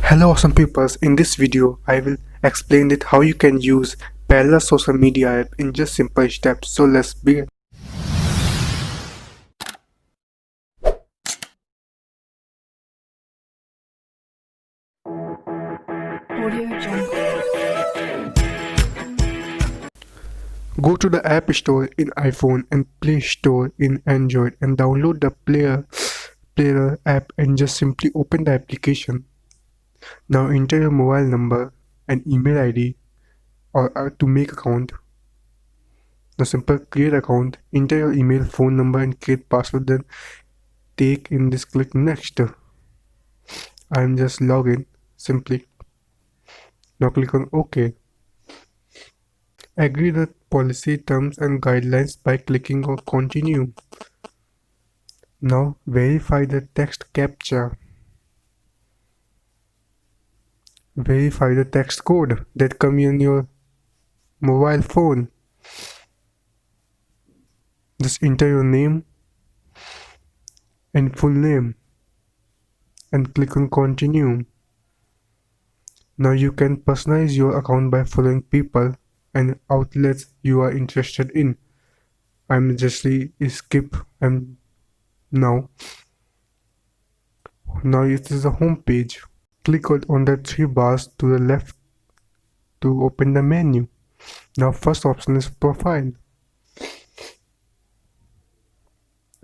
Hello awesome peoples, in this video I will explain it how you can use Parler social media app in just simple steps. So let's begin. Go to the App Store in iPhone and Play Store in Android and download the Parler app and just simply open the application. Now enter your mobile number and email ID or to make account. Now simple create account, enter your email, phone number and create password, then take in this click next. I'm just login simply. Now click on OK. Agree the policy terms and guidelines by clicking on continue. Now verify the text captcha. Verify the text code that comes in your mobile phone. Just enter your name and full name and click on continue. Now you can personalize your account by following people and outlets you are interested in. I'm just skip and now it is a home page. Click on the three bars to the left to open the menu. Now first option is profile.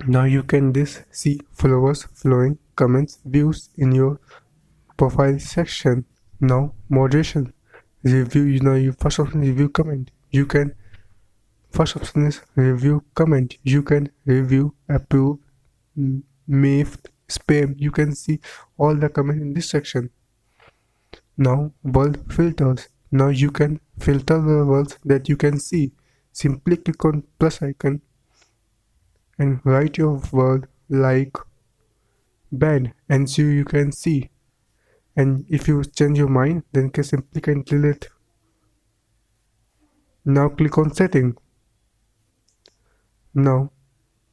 Now you can see followers, following, comments, views in your profile section. Now moderation, review. You first option is review comment. First option is review comment. You can review, approve, mave, spam. You can see all the comment in this section. Now world filters. Now you can filter the words that you can see. Simply click on plus icon and write your word like bad and so you can see. And if you change your mind, then simply can delete. Now click on setting. Now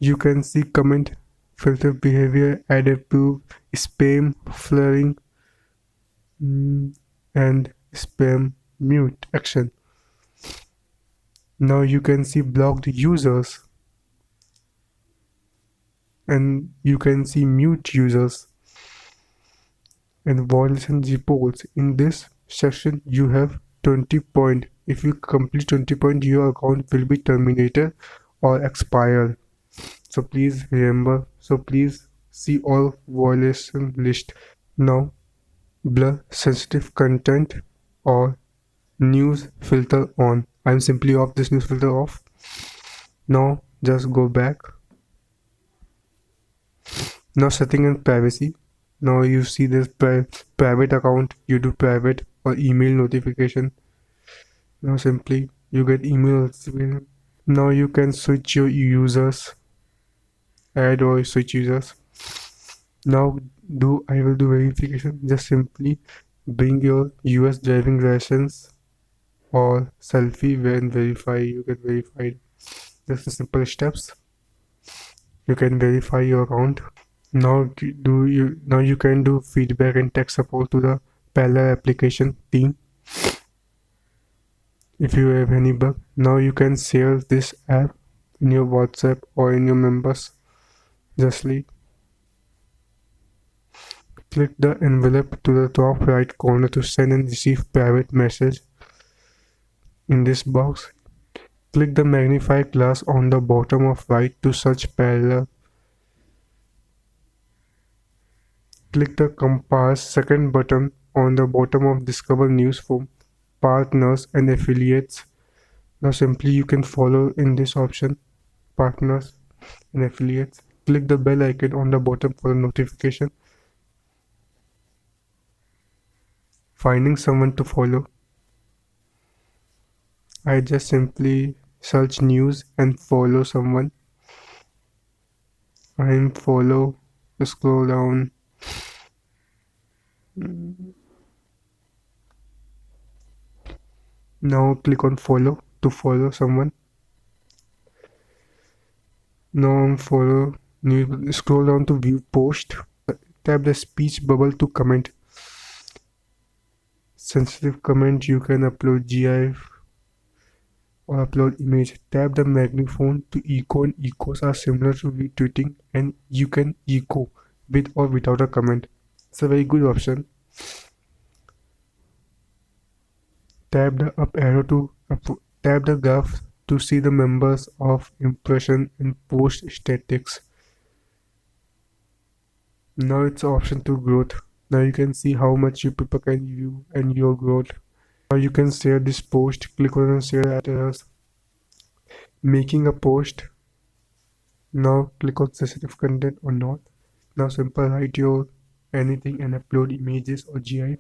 you can see comment, filter behavior, add, approve, spam, flaring, and spam mute action. Now you can see blocked users and you can see mute users and violation reports. In this section you have 20 points. If you complete 20 points, your account will be terminated or expire. So please remember, please see all violation list. Now blur sensitive content or news filter on. I'm simply off this news filter off. Now just go back. Now setting and privacy. Now you see this private account, you do private or email notification. Now simply you get email notification. Now you can switch your users, add or switch users. Now I will do verification. Just simply bring your US driving license or selfie when verify. You get verified. Just the simple steps. You can verify your account. Now you can do feedback and tech support to the Parler application team if you have any bug. Now you can share this app in your WhatsApp or in your members. Just click the envelope to the top right corner to send and receive private message. In this box, click the magnify glass on the bottom of right to search Parler. Click the compass second button on the bottom of discover news from partners and affiliates. Now simply you can follow in this option partners and affiliates. Click the bell icon on the bottom for the notification. Finding someone to follow. I just simply search news and follow someone. I'm follow, scroll down. Now click on follow to follow someone. Now follow news. Scroll down to view post. Tap the speech bubble to comment. sensitive comment, you can upload GIF or upload image. Tap the magnetophone to echo, and echoes are similar to retweeting, and you can echo with or without a comment. It's a very good option. Tap the up arrow to tap the graph to see the members of impression and post statistics. Now it's option to growth. Now you can see how much you people can view and your growth. Now you can share this post. Click on share at making a post. Now click on sensitive content or not. Now simple write your anything and upload images or GIF.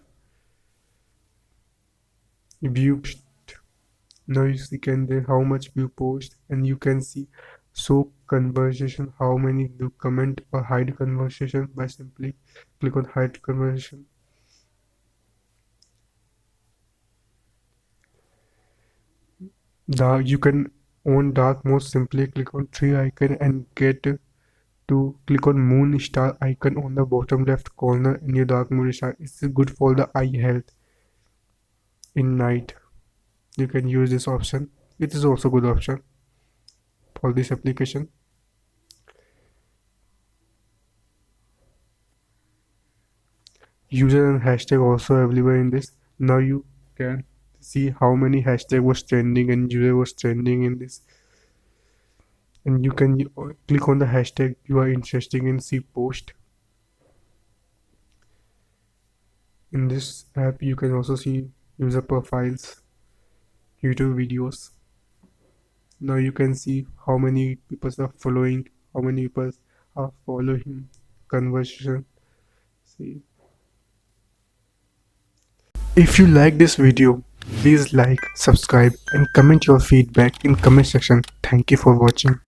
View. Now you see how much view post, and you can see show conversation, how many do comment or hide conversation by simply click on hide conversation. You can on dark mode, simply click on three icon and get to click on moon star icon on the bottom left corner in your dark mode star. It's good for the eye health in night. You can use this option. It is also good option for this application. User and hashtag also available in this. Now you can see how many hashtag was trending and user was trending in this, and you can click on the hashtag you are interested in, see post. In this app you can also see user profiles, YouTube videos. Now you can see how many people are following, how many people are following, conversation. See. If you like this video, please like, subscribe and comment your feedback in comment section. Thank you for watching.